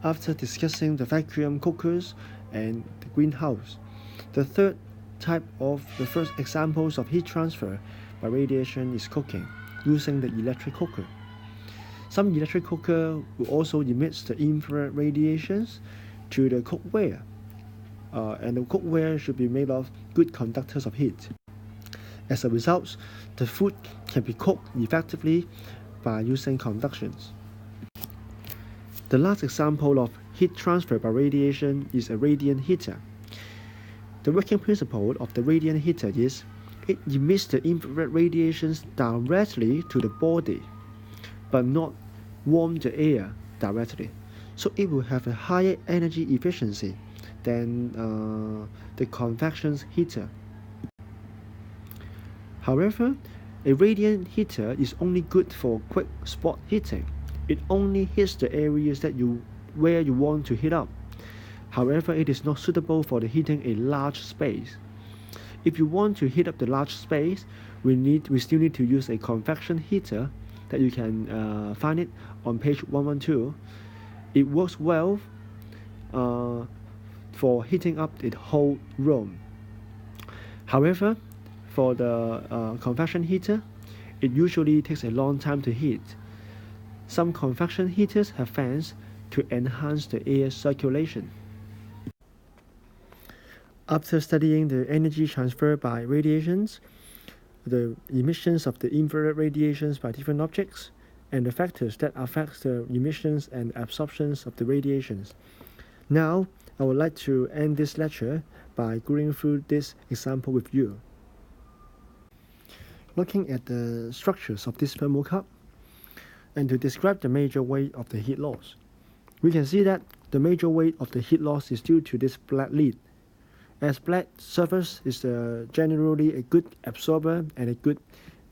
After discussing the vacuum cookers and the greenhouse, the third type of the first examples of heat transfer by radiation is cooking using the electric cooker. Some electric cooker will also emit the infrared radiations to the cookware, and the cookware should be made of good conductors of heat. As a result, the food can be cooked effectively by using conductions. The last example of heat transfer by radiation is a radiant heater. The working principle of the radiant heater is it emits the infrared radiations directly to the body, but not warm the air directly. So it will have a higher energy efficiency than the convection heater. However, a radiant heater is only good for quick spot heating. It only heats the areas where you want to heat up. However, it is not suitable for the heating a large space. If you want to heat up the large space, we still need to use a convection heater that you can find it on page 112. It works well for heating up the whole room. However, for the convection heater, it usually takes a long time to heat. Some convection heaters have fans to enhance the air circulation. After studying the energy transfer by radiations, the emissions of the infrared radiations by different objects, and the factors that affect the emissions and absorptions of the radiations, now I would like to end this lecture by going through this example with you. Looking at the structures of this thermal cup, and to describe the major weight of the heat loss, we can see that the major weight of the heat loss is due to this black lid, as black surface is generally a good absorber and a good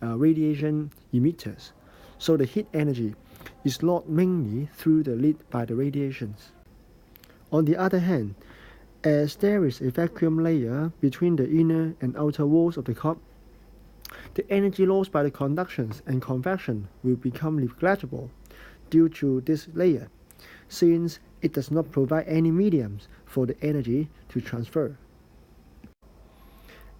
radiation emitters. So the heat energy is lost mainly through the lid by the radiations. On the other hand, as there is a vacuum layer between the inner and outer walls of the cup, the energy lost by the conductions and convection will become negligible due to this layer, since it does not provide any mediums for the energy to transfer.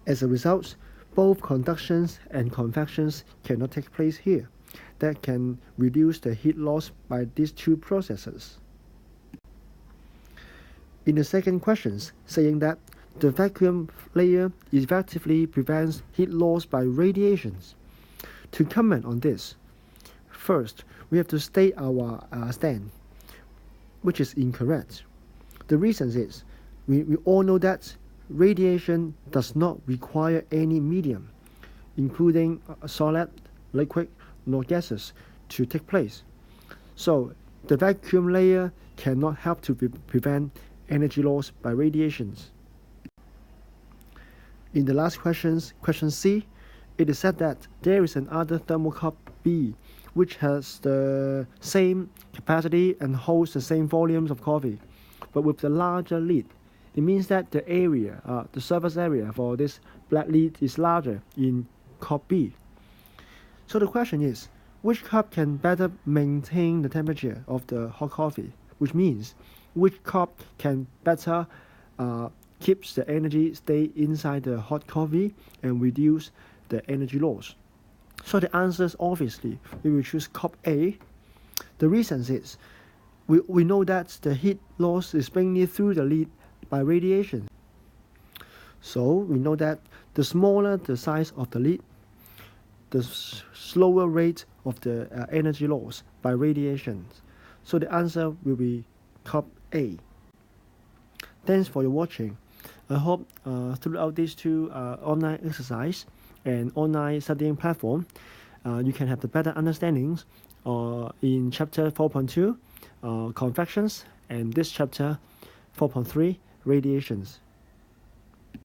As a result, both conductions and convections cannot take place here. That can reduce the heat loss by these two processes. In the second question, saying that the vacuum layer effectively prevents heat loss by radiations. To comment on this, first, we have to state our stand, which is incorrect. The reason is, we all know that radiation does not require any medium, including solid, liquid, nor gases, to take place. So, the vacuum layer cannot help to prevent energy loss by radiations. In the last question C, it is said that there is another thermal cup B, which has the same capacity and holds the same volumes of coffee, but with the larger lid. It means that the area, the surface area for this black lid is larger in cup B. So the question is, which cup can better maintain the temperature of the hot coffee? Which means, which cup can better keeps the energy stay inside the hot coffee and reduce the energy loss? So the answer is obviously we will choose cup A. The reason is we know that the heat loss is mainly through the lid by radiation. So we know that the smaller the size of the lid, the slower rate of the energy loss by radiation. So the answer will be cup A. Thanks for your watching. I hope throughout these two online exercise and online studying platform, you can have the better understandings in chapter 4.2, convections, and this chapter 4.3, radiations.